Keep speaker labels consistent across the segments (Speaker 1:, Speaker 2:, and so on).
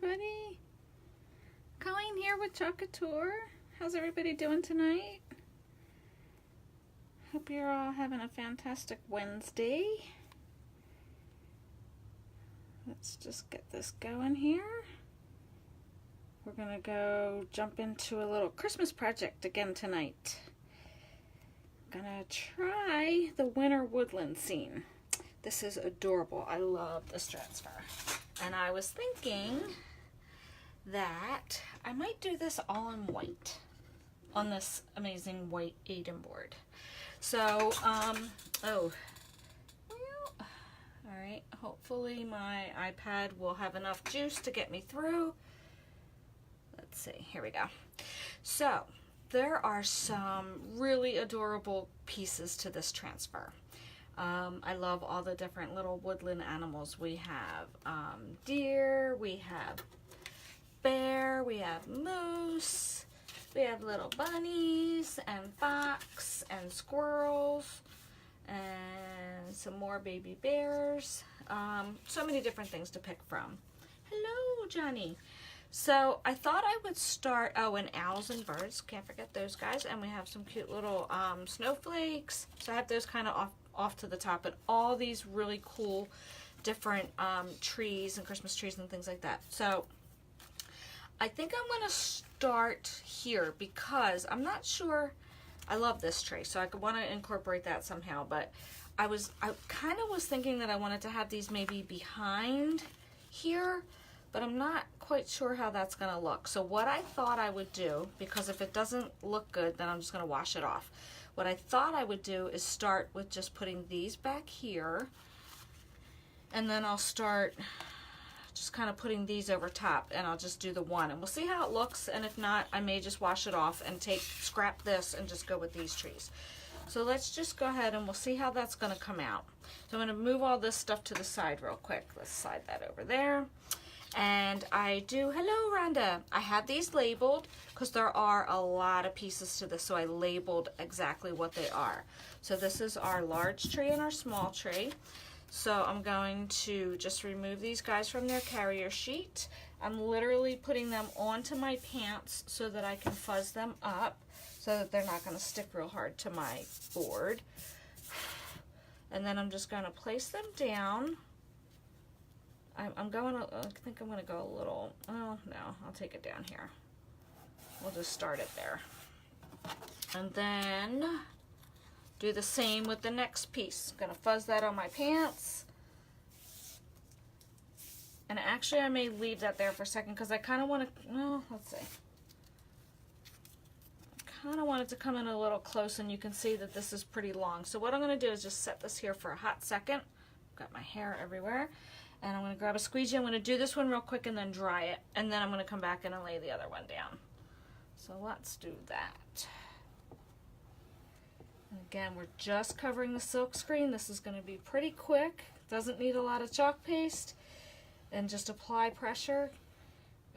Speaker 1: everybody. Colleen here with Couture. How's everybody doing tonight? Hope you're all having a fantastic Wednesday. Let's just get this going here. We're gonna go jump into a little Christmas project again tonight. I'm gonna try the Winter Woodland Scene. This is adorable. I love this transfer. And I was thinking that I might do this all in white on this amazing white Aiden board. So, all right, hopefully my iPad will have enough juice to get me through. Let's see, here we go. So, there are some really adorable pieces to this transfer. I love all the different little woodland animals. We have deer, we have bear, we have moose, we have little bunnies and fox and squirrels and some more baby bears. So many different things to pick from. Hello, Johnny. So I thought I would start, and owls and birds, can't forget those guys. And we have some cute little snowflakes. So I have those kind of off to the top, and all these really cool different trees and Christmas trees and things like that. So I think I'm going to start here because I'm not sure. I love this tree, so I could want to incorporate that somehow, but I kind of was thinking that I wanted to have these maybe behind here, but I'm not quite sure how that's going to look. So what I thought I would do, because if it doesn't look good, then I'm just going to wash it off. What I thought I would do is start with just putting these back here, and then I'll start just kind of putting these over top, and I'll just do the one, and we'll see how it looks, and if not, I may just wash it off and scrap this and just go with these trees. So let's just go ahead and we'll see how that's going to come out. So I'm going to move all this stuff to the side real quick. Let's slide that over there. And hello Rhonda, I have these labeled because there are a lot of pieces to this, so I labeled exactly what they are. So this is our large tree and our small tree. So I'm going to just remove these guys from their carrier sheet. I'm literally putting them onto my pants so that I can fuzz them up so that they're not going to stick real hard to my board. And then I'm just going to place them down. I think I'm going to go a little, oh no, I'll take it down here. We'll just start it there. And then do the same with the next piece. I'm gonna fuzz that on my pants. And actually I may leave that there for a second because I kind of want to, well, let's see. I kind of want it to come in a little close, and you can see that this is pretty long. So what I'm going to do is just set this here for a hot second. I've got my hair everywhere. And I'm going to grab a squeegee. I'm going to do this one real quick and then dry it. And then I'm going to come back in and lay the other one down. So let's do that. And again, we're just covering the silk screen. This is going to be pretty quick. Doesn't need a lot of chalk paste. And just apply pressure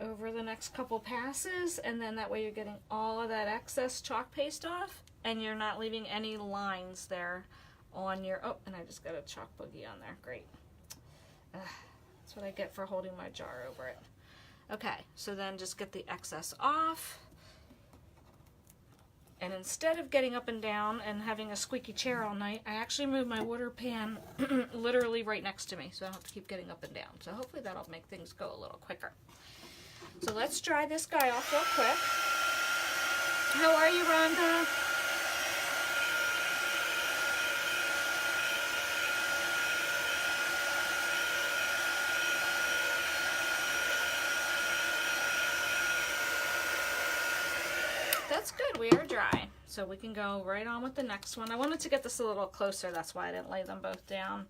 Speaker 1: over the next couple passes. And then that way you're getting all of that excess chalk paste off. And you're not leaving any lines there on your... Oh, and I just got a chalk boogie on there. Great. That's what I get for holding my jar over it. Okay, so then just get the excess off. And instead of getting up and down and having a squeaky chair all night, I actually moved my water pan literally right next to me, so I don't have to keep getting up and down. So hopefully that'll make things go a little quicker. So let's dry this guy off real quick. How are you, Rhonda? That's good, we are dry. So we can go right on with the next one. I wanted to get this a little closer, that's why I didn't lay them both down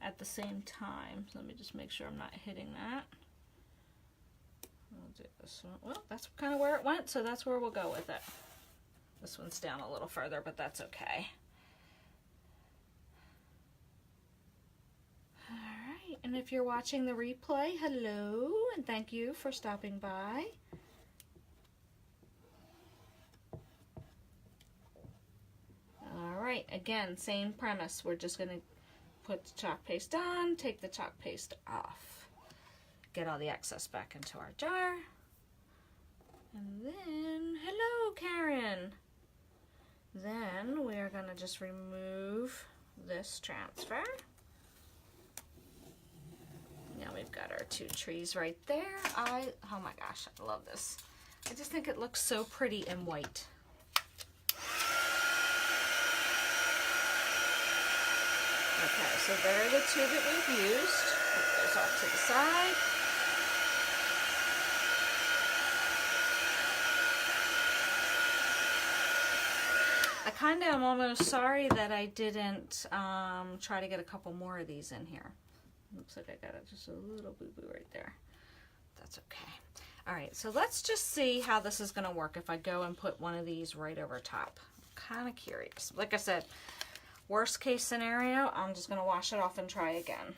Speaker 1: at the same time. So let me just make sure I'm not hitting that. I'll do this one. Well, that's kind of where it went, so that's where we'll go with it. This one's down a little further, but that's okay. Alright, and if you're watching the replay, hello, and thank you for stopping by. Alright, again, same premise. We're just going to put the chalk paste on, take the chalk paste off. Get all the excess back into our jar. And then, hello Karen. Then we are going to just remove this transfer. Now we've got our two trees right there. Oh my gosh, I love this. I just think it looks so pretty in white. Okay, so there are the two that we've used. Put those off to the side. I kind of am almost sorry that I didn't try to get a couple more of these in here. Looks like I got just a little boo-boo right there. That's okay. All right, so let's just see how this is going to work if I go and put one of these right over top. I'm kind of curious. Like I said, worst case scenario, I'm just going to wash it off and try again.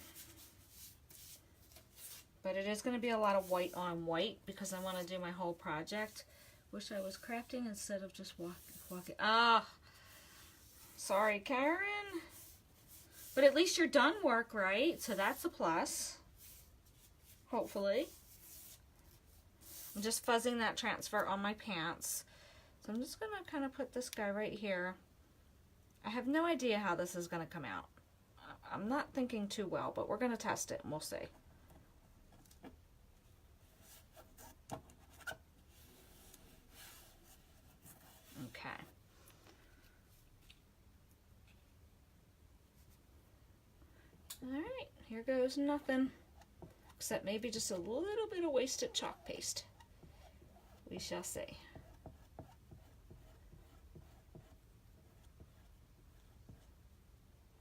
Speaker 1: But it is going to be a lot of white on white because I want to do my whole project. Wish I was crafting instead of just walking. Ah, sorry, Karen. But at least you're done work, right? So that's a plus. Hopefully. I'm just fuzzing that transfer on my pants. So I'm just going to kind of put this guy right here. I have no idea how this is going to come out. I'm not thinking too well, but we're going to test it and we'll see. Okay. Alright, here goes nothing. Except maybe just a little bit of wasted chalk paste. We shall see.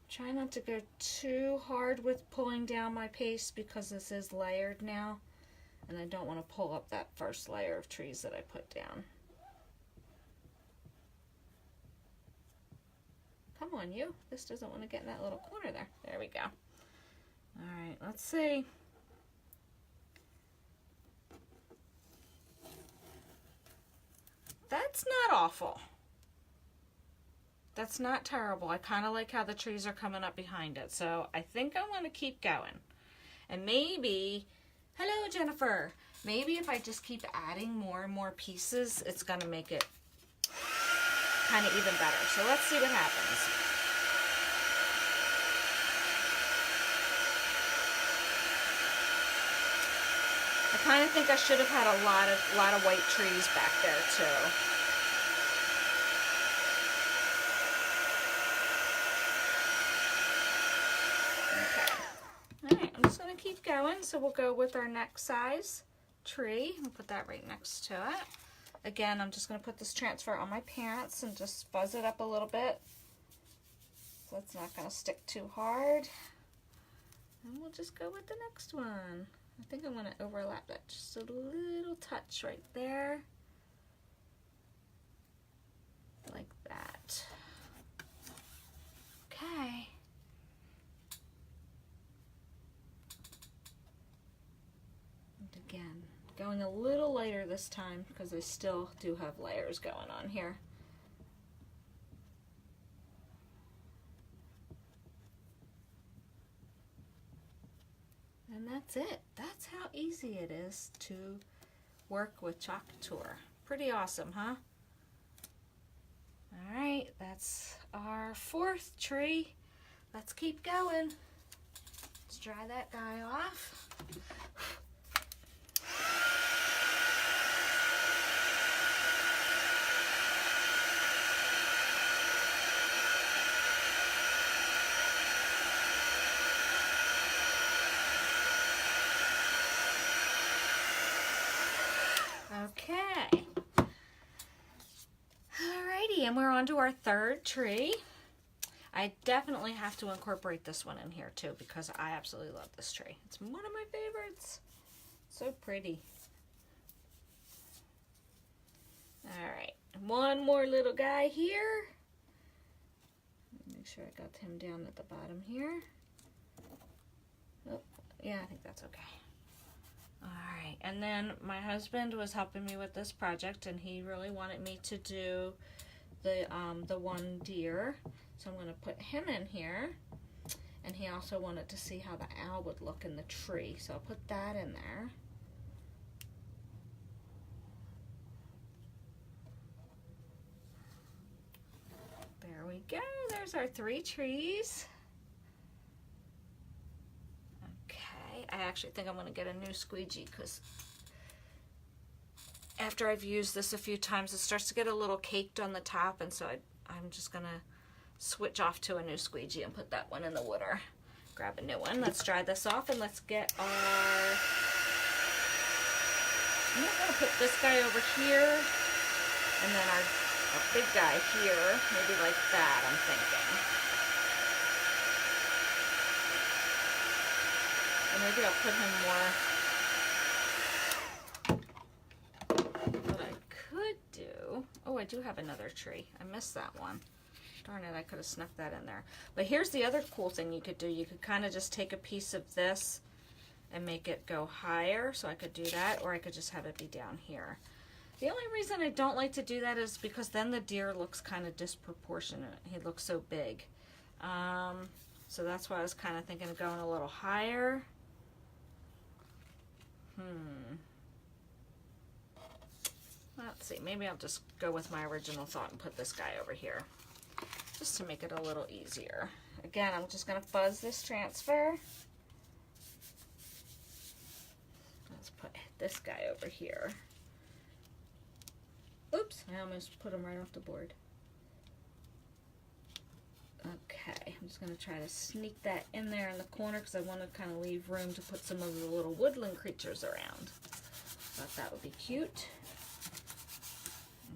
Speaker 1: Try not to go too hard with pulling down my paste because this is layered now. And I don't want to pull up that first layer of trees that I put down. Come on, you. This doesn't want to get in that little corner there. There we go. Alright, let's see. That's not awful. That's not terrible. I kind of like how the trees are coming up behind it. So I think I want to keep going. And maybe, hello Jennifer, maybe if I just keep adding more and more pieces, it's going to make it kind of even better. So let's see what happens. I kind of think I should have had a lot of white trees back there too. Okay. Alright, I'm just going to keep going. So we'll go with our next size tree. We'll put that right next to it. Again, I'm just going to put this transfer on my pants and just fuzz it up a little bit. So it's not going to stick too hard. And we'll just go with the next one. I think I'm going to overlap that just a little touch right there. Like that. Okay. And again, going a little lighter this time because I still do have layers going on here. And that's it. That's how easy it is to work with Couture. Pretty awesome, huh? Alright, that's our fourth tree. Let's keep going. Let's dry that guy off. Okay. Alrighty, and we're on to our third tree. I definitely have to incorporate this one in here too because I absolutely love this tree. It's one of my favorites. So pretty. Alright, one more little guy here. Make sure I got him down at the bottom here. Oh, yeah, I think that's okay. Alright, and then my husband was helping me with this project and he really wanted me to do the one deer. So I'm going to put him in here. And he also wanted to see how the owl would look in the tree. So I'll put that in there. There we go. There's our 3 trees. Okay, I actually think I'm going to get a new squeegee because after I've used this a few times, it starts to get a little caked on the top, and so I'm just going to switch off to a new squeegee and put that one in the water. Grab a new one. Let's dry this off, and let's get our... I'm going to put this guy over here, and then our big guy here, maybe like that, I'm thinking. And maybe I'll put him more. What I could do, oh, I do have another tree. I missed that one. Darn it, I could have snuck that in there. But here's the other cool thing you could do. You could kind of just take a piece of this and make it go higher. So I could do that, or I could just have it be down here. The only reason I don't like to do that is because then the deer looks kind of disproportionate. He looks so big. So that's why I was kind of thinking of going a little higher. Let's see, maybe I'll just go with my original thought and put this guy over here, just to make it a little easier. Again, I'm just going to fuzz this transfer. Let's put this guy over here. Oops, I almost put him right off the board. Okay, I'm just going to try to sneak that in there in the corner because I want to kind of leave room to put some of the little woodland creatures around. Thought that would be cute.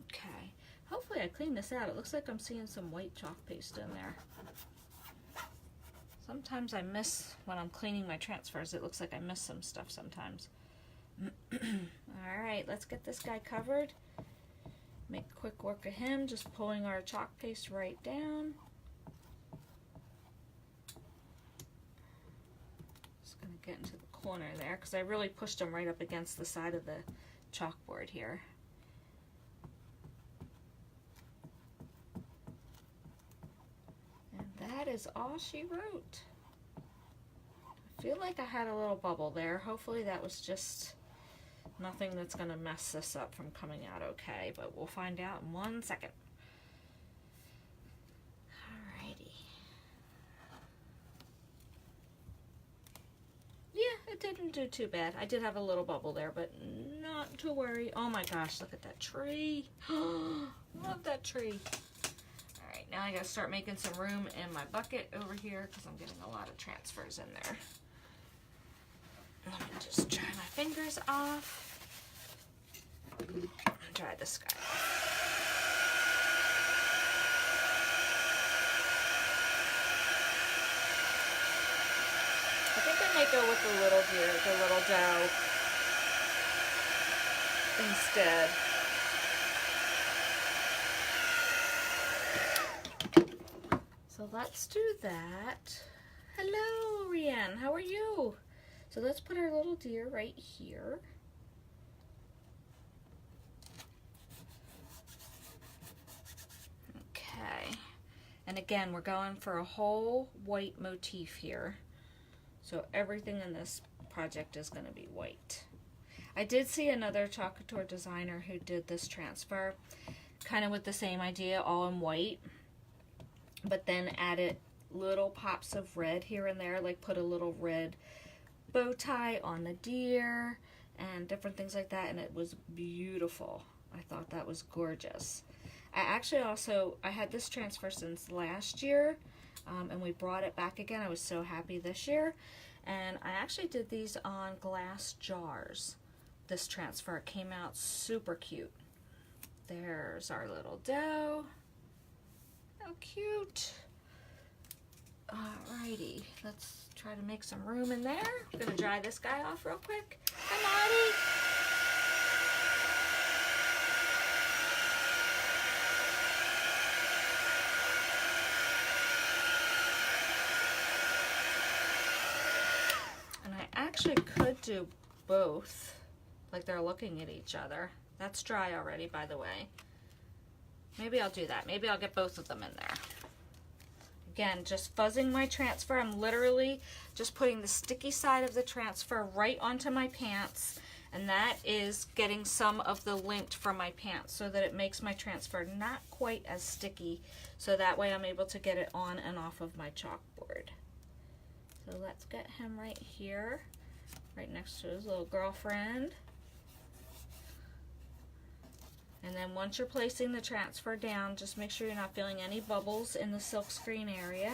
Speaker 1: Okay, hopefully I clean this out. It looks like I'm seeing some white chalk paste in there. Sometimes I miss when I'm cleaning my transfers. It looks like I miss some stuff sometimes. Alright, let's get this guy covered. Make quick work of him, just pulling our chalk paste right down. Just going to get into the corner there because I really pushed him right up against the side of the chalkboard here. And that is all she wrote. I feel like I had a little bubble there. Hopefully that was just nothing that's going to mess this up from coming out okay, but we'll find out in 1 second. Alrighty. Yeah, it didn't do too bad. I did have a little bubble there, but not to worry. Oh my gosh, look at that tree. Love that tree. Alright, now I gotta start making some room in my bucket over here because I'm getting a lot of transfers in there. Let me just dry my fingers off. Dry this guy off. I think I might go with the little deer, the little doe instead. So let's do that. Hello, Rianne. How are you? So let's put our little deer right here. Okay. And again, we're going for a whole white motif here. So everything in this project is going to be white. I did see another Couture designer who did this transfer, kind of with the same idea, all in white, but then added little pops of red here and there, like put a little red bow tie on the deer and different things like that, and it was beautiful. I thought that was gorgeous. I actually I had this transfer since last year, and we brought it back again. I was so happy this year, and I actually did these on glass jars. This transfer came out super cute. There's our little doe. How cute. Alrighty, let's try to make some room in there. I'm gonna dry this guy off real quick. Hi, Lottie. And I actually could do both, like they're looking at each other. That's dry already, by the way. Maybe I'll do that. Maybe I'll get both of them in there. again, just fuzzing my transfer. I'm literally just putting the sticky side of the transfer right onto my pants, and that is getting some of the lint from my pants so that it makes my transfer not quite as sticky, so that way I'm able to get it on and off of my chalkboard. So let's get him right here, right next to his little girlfriend. And then once you're placing the transfer down, just make sure you're not feeling any bubbles in the silkscreen area.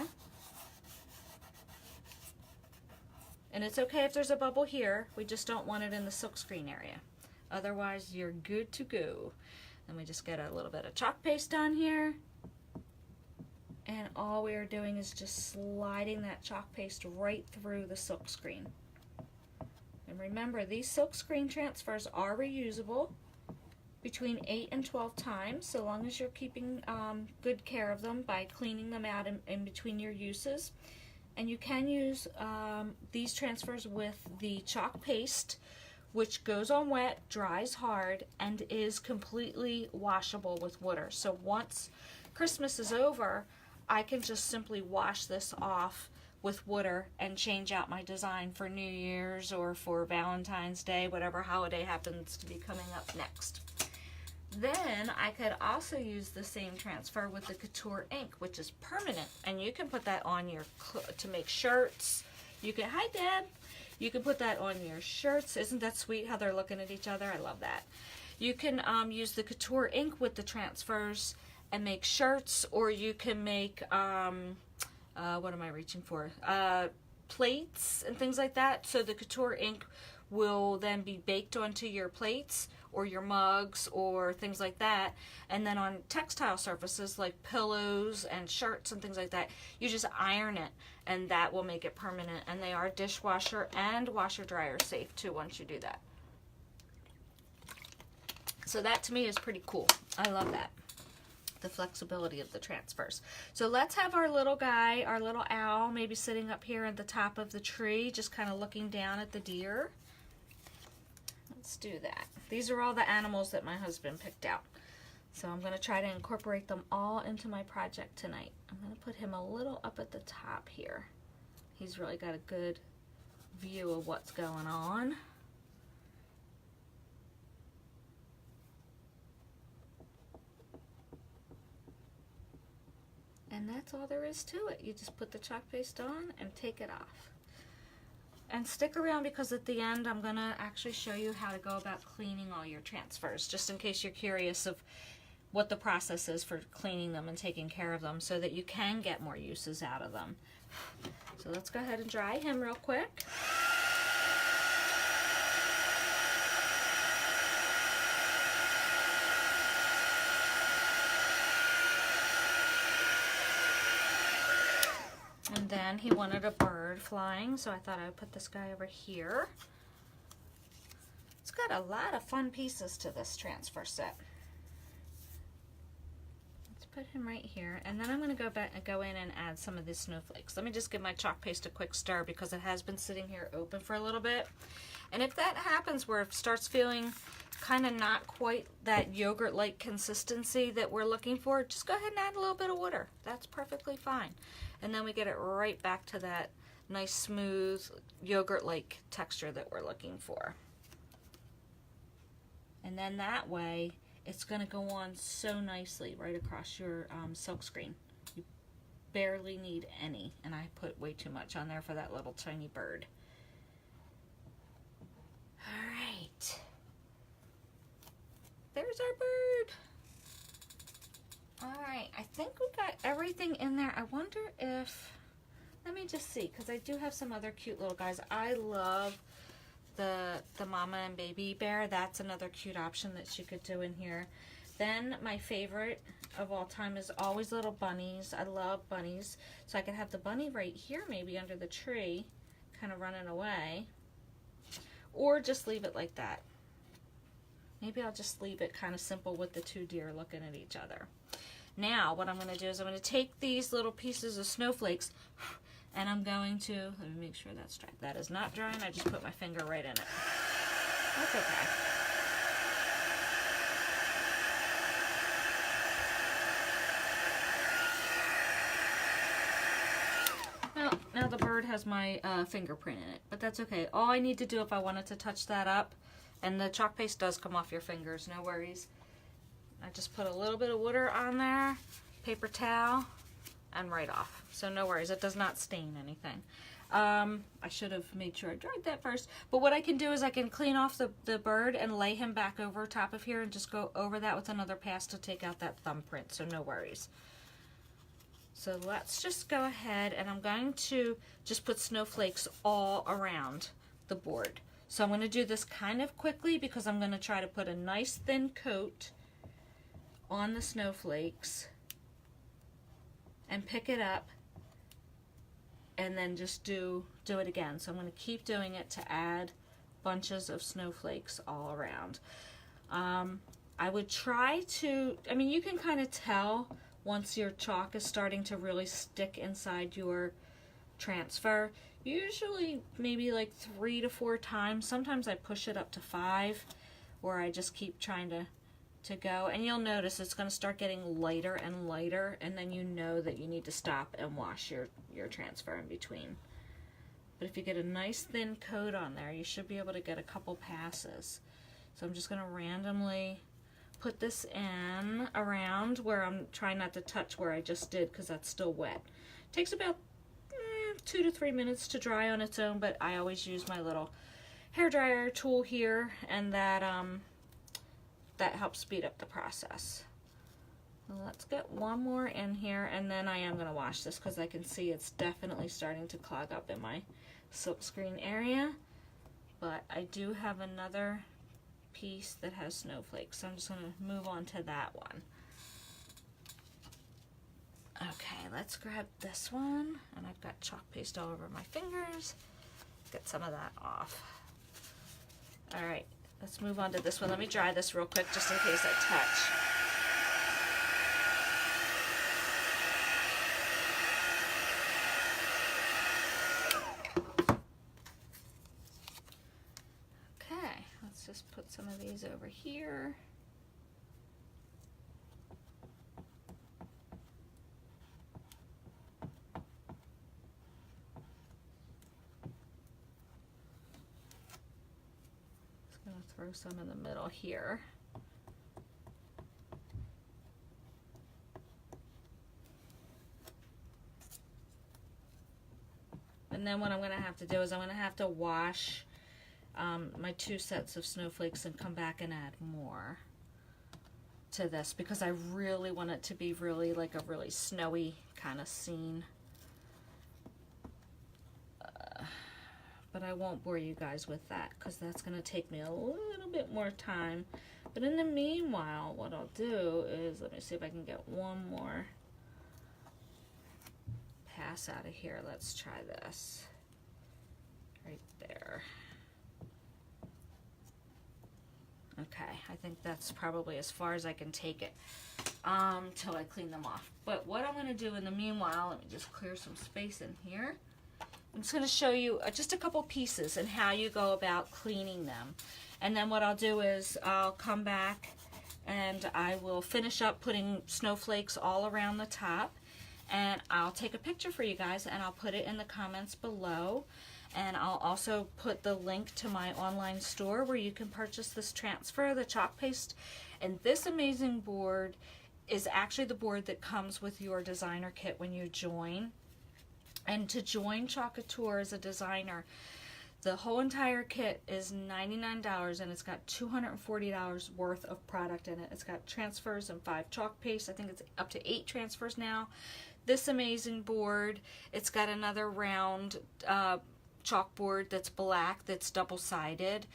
Speaker 1: And it's okay if there's a bubble here, we just don't want it in the silkscreen area. Otherwise, you're good to go. Then we just get a little bit of chalk paste on here. And all we are doing is just sliding that chalk paste right through the silkscreen. And remember, these silkscreen transfers are reusable between 8 and 12 times, so long as you're keeping good care of them by cleaning them out in between your uses. And you can use these transfers with the chalk paste, which goes on wet, dries hard, and is completely washable with water. So once Christmas is over, I can just simply wash this off with water and change out my design for New Year's or for Valentine's Day, whatever holiday happens to be coming up next. Then I could also use the same transfer with the Couture ink, which is permanent, and you can put that on your to make shirts. You can, hi Deb, you can put that on your shirts. Isn't that sweet how they're looking at each other? I love that. You can use the Couture ink with the transfers and make shirts, or you can make what am I reaching for? Plates and things like that. So the Couture ink will then be baked onto your plates or your mugs or things like that. And then on textile surfaces like pillows and shirts and things like that, you just iron it, and that will make it permanent. And they are dishwasher and washer dryer safe too once you do that. So that to me is pretty cool. I love that. The flexibility of the transfers. So let's have our little guy, our little owl, maybe sitting up here at the top of the tree, just kind of looking down at the deer. Let's do that. These are all the animals that my husband picked out. So I'm going to try to incorporate them all into my project tonight. I'm going to put him a little up at the top here. He's really got a good view of what's going on. And that's all there is to it. You just put the chalk paste on and take it off. And stick around, because at the end I'm going to actually show you how to go about cleaning all your transfers, just in case you're curious of what the process is for cleaning them and taking care of them so that you can get more uses out of them. So let's go ahead and dry him real quick. And then he wanted a bird flying, so I thought I would put this guy over here. It's got a lot of fun pieces to this transfer set. Let's put him right here, and then I'm going to go in and add some of these snowflakes. Let me just give my chalk paste a quick stir, because it has been sitting here open for a little bit. And if that happens where it starts feeling kind of not quite that yogurt-like consistency that we're looking for, just go ahead and add a little bit of water. That's perfectly fine. And then we get it right back to that nice, smooth, yogurt-like texture that we're looking for. And then that way, it's going to go on so nicely right across your silk screen. You barely need any, and I put way too much on there for that little tiny bird. All right. There's our bird. All right, I think we got everything in there. I wonder if, let me just see, because I do have some other cute little guys. I love the mama and baby bear. That's another cute option that she could do in here. Then my favorite of all time is always little bunnies. I love bunnies. So I could have the bunny right here, maybe under the tree, kind of running away. Or just leave it like that. Maybe I'll just leave it kind of simple with the two deer looking at each other. Now, what I'm going to do is I'm going to take these little pieces of snowflakes, and I'm going to, let me make sure that's dry. That is not dry, and I just put my finger right in it. That's okay. Well, now the bird has my fingerprint in it, but that's okay. All I need to do if I wanted to touch that up, and the chalk paste does come off your fingers, no worries. I just put a little bit of water on there, paper towel, and right off. So no worries, it does not stain anything. I should have made sure I dried that first. But what I can do is I can clean off the bird and lay him back over top of here and just go over that with another pass to take out that thumbprint, so no worries. So let's just go ahead, and I'm going to just put snowflakes all around the board. So I'm going to do this kind of quickly because I'm going to try to put a nice thin coat on the snowflakes and pick it up and then just do it again. So I'm going to keep doing it to add bunches of snowflakes all around. I would try to, I mean, you can kind of tell once your chalk is starting to really stick inside your transfer. Usually maybe like 3 to 4 times. Sometimes I push it up to 5, or I just keep trying to go, and you'll notice it's going to start getting lighter and lighter, and then you know that you need to stop and wash your transfer in between. But if you get a nice thin coat on there, you should be able to get a couple passes. So I'm just going to randomly put this in around where I'm trying not to touch where I just did because that's still wet. It takes about 2 to 3 minutes to dry on its own, but I always use my little hair dryer tool here, and that helps speed up the process. Let's get one more in here, and then I am going to wash this because I can see it's definitely starting to clog up in my silkscreen area. But I do have another piece that has snowflakes, so I'm just going to move on to that one. Okay, let's grab this one, and I've got chalk paste all over my fingers. Get some of that off. All right. Let's move on to this one. Let me dry this real quick just in case I touch. Okay, let's just put some of these over here. Throw some in the middle here. And then what I'm going to have to do is I'm going to have to wash my 2 sets of snowflakes and come back and add more to this because I really want it to be really like a really snowy kind of scene. But I won't bore you guys with that because that's going to take me a little bit more time. But in the meanwhile, what I'll do is, let me see if I can get one more pass out of here. Let's try this. Right there. Okay, I think that's probably as far as I can take it till I clean them off. But what I'm going to do in the meanwhile, let me just clear some space in here. I'm just going to show you just a couple pieces and how you go about cleaning them. And then what I'll do is I'll come back and I will finish up putting snowflakes all around the top. And I'll take a picture for you guys and I'll put it in the comments below. And I'll also put the link to my online store where you can purchase this transfer, the chalk paste. And this amazing board is actually the board that comes with your designer kit when you join. And to join Couture as a designer, the whole entire kit is $99 and it's got $240 worth of product in it. It's got transfers and 5 chalk pastes. I think it's up to 8 transfers now. This amazing board, it's got another round chalkboard that's black, that's double-sided.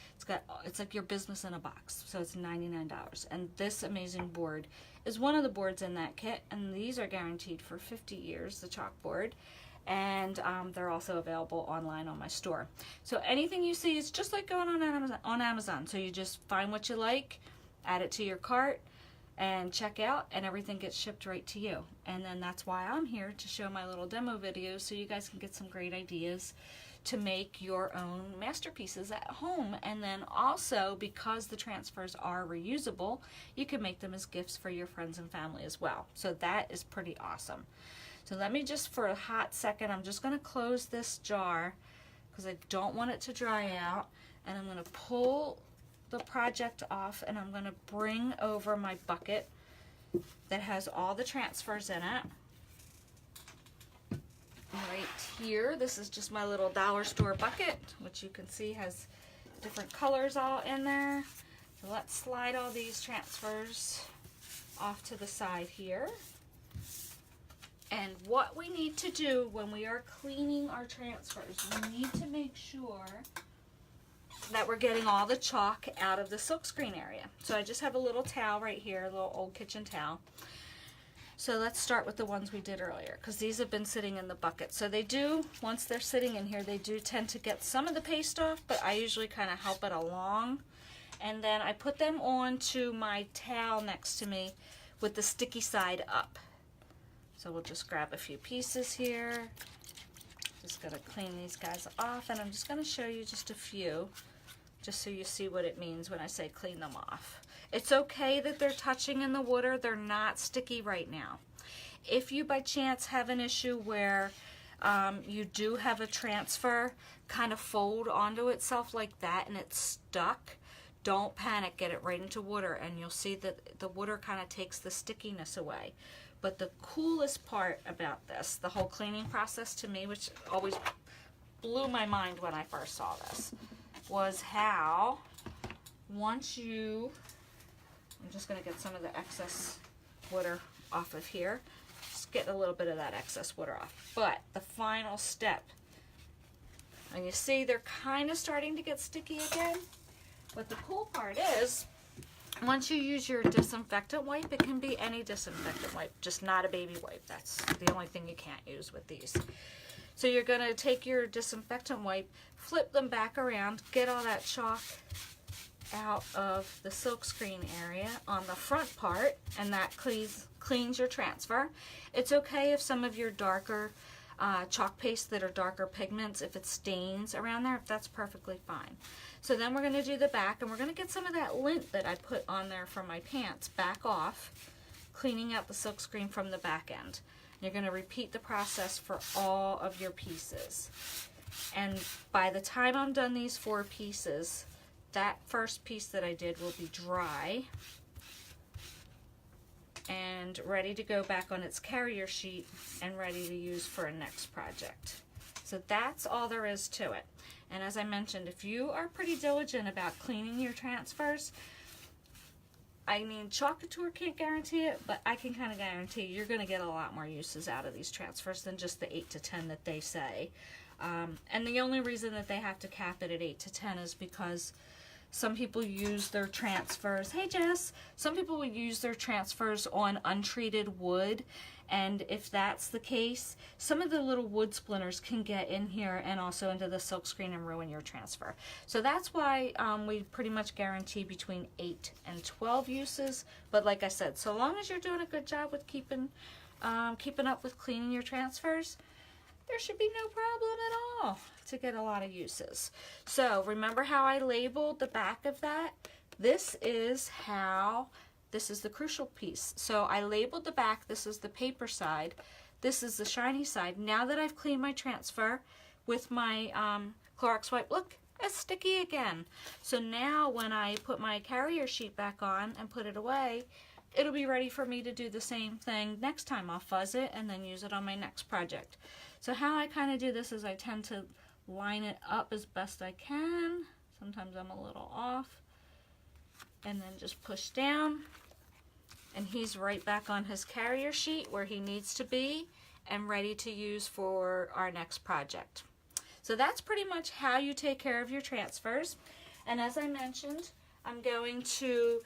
Speaker 1: It's like your business in a box, so it's $99. And this amazing board is one of the boards in that kit, and these are guaranteed for 50 years, the chalkboard. And they're also available online on my store. So anything you see is just like going on Amazon. So you just find what you like, add it to your cart, and check out, and everything gets shipped right to you. And then that's why I'm here to show my little demo videos so you guys can get some great ideas to make your own masterpieces at home. And then also, because the transfers are reusable, you can make them as gifts for your friends and family as well. So that is pretty awesome. So let me just, for a hot second, I'm just going to close this jar because I don't want it to dry out. And I'm going to pull the project off, and I'm going to bring over my bucket that has all the transfers in it. Right here, this is just my little dollar store bucket, which you can see has different colors all in there. So let's slide all these transfers off to the side here. And what we need to do when we are cleaning our transfers, we need to make sure that we're getting all the chalk out of the silkscreen area. So I just have a little towel right here, a little old kitchen towel. So let's start with the ones we did earlier, because these have been sitting in the bucket. So they do, once they're sitting in here, they do tend to get some of the paste off, but I usually kind of help it along. And then I put them onto my towel next to me with the sticky side up. So we'll just grab a few pieces here. Just gonna clean these guys off, and I'm just gonna show you just a few, just so you see what it means when I say clean them off. It's okay that they're touching in the water. They're not sticky right now. If you by chance have an issue where you do have a transfer kind of fold onto itself like that and it's stuck, don't panic, get it right into water, and you'll see that the water kind of takes the stickiness away. But the coolest part about this, the whole cleaning process to me, which always blew my mind when I first saw this, was how once you, I'm just going to get some of the excess water off of here, just get a little bit of that excess water off. But the final step, and you see they're kind of starting to get sticky again, but the cool part is, once you use your disinfectant wipe, it can be any disinfectant wipe, just not a baby wipe. That's the only thing you can't use with these. So you're going to take your disinfectant wipe, flip them back around, get all that chalk out of the silkscreen area on the front part, and that cleans your transfer. It's okay if some of your darker chalk paste that are darker pigments, if it stains around there, that's perfectly fine. So then we're going to do the back, and we're going to get some of that lint that I put on there from my pants back off, cleaning out the silkscreen from the back end. You're going to repeat the process for all of your pieces. And by the time I'm done these 4 pieces, that first piece that I did will be dry and ready to go back on its carrier sheet and ready to use for a next project. So that's all there is to it. And as I mentioned, if you are pretty diligent about cleaning your transfers, I mean, Couture can't guarantee it, but I can kind of guarantee you're going to get a lot more uses out of these transfers than just the 8 to 10 that they say. And the only reason that they have to cap it at 8 to 10 is because some people use their transfers. Hey Jess, some people will use their transfers on untreated wood, and if that's the case, some of the little wood splinters can get in here and also into the silkscreen and ruin your transfer. So that's why we pretty much guarantee between 8 and 12 uses. But like I said, so long as you're doing a good job with keeping up with cleaning your transfers, there should be no problem at all to get a lot of uses. So remember how I labeled the back of that? This is the crucial piece. So I labeled the back, this is the paper side, this is the shiny side. Now that I've cleaned my transfer with my Clorox wipe, look, it's sticky again. So now when I put my carrier sheet back on and put it away, it'll be ready for me to do the same thing next time. I'll fuzz it and then use it on my next project. So how I kind of do this is I tend to line it up as best I can. Sometimes I'm a little off. And then just push down. And he's right back on his carrier sheet where he needs to be and ready to use for our next project. So that's pretty much how you take care of your transfers. And as I mentioned, I'm going to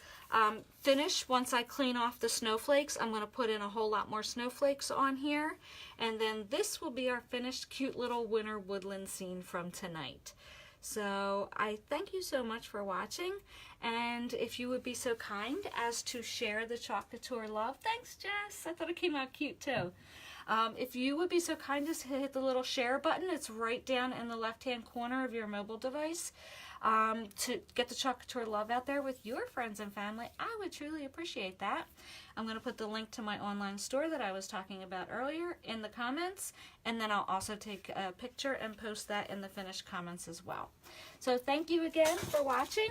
Speaker 1: finish once I clean off the snowflakes. I'm going to put in a whole lot more snowflakes on here. And then this will be our finished cute little winter woodland scene from tonight. So I thank you so much for watching. And if you would be so kind as to share the Couture love. Thanks, Jess. I thought it came out cute too. If you would be so kind as to hit the little share button, it's right down in the left-hand corner of your mobile device, to get the Chalk Couture love out there with your friends and family. I would truly appreciate that. I'm going to put the link to my online store that I was talking about earlier in the comments, and then I'll also take a picture and post that in the finished comments as well. So thank you again for watching.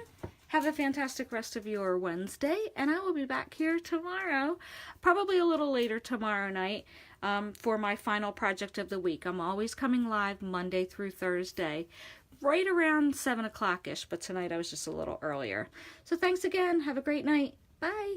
Speaker 1: Have a fantastic rest of your Wednesday, and I will be back here tomorrow, probably a little later tomorrow night, for my final project of the week. I'm always coming live Monday through Thursday, right around 7 o'clock-ish, but tonight I was just a little earlier. So thanks again. Have a great night. Bye.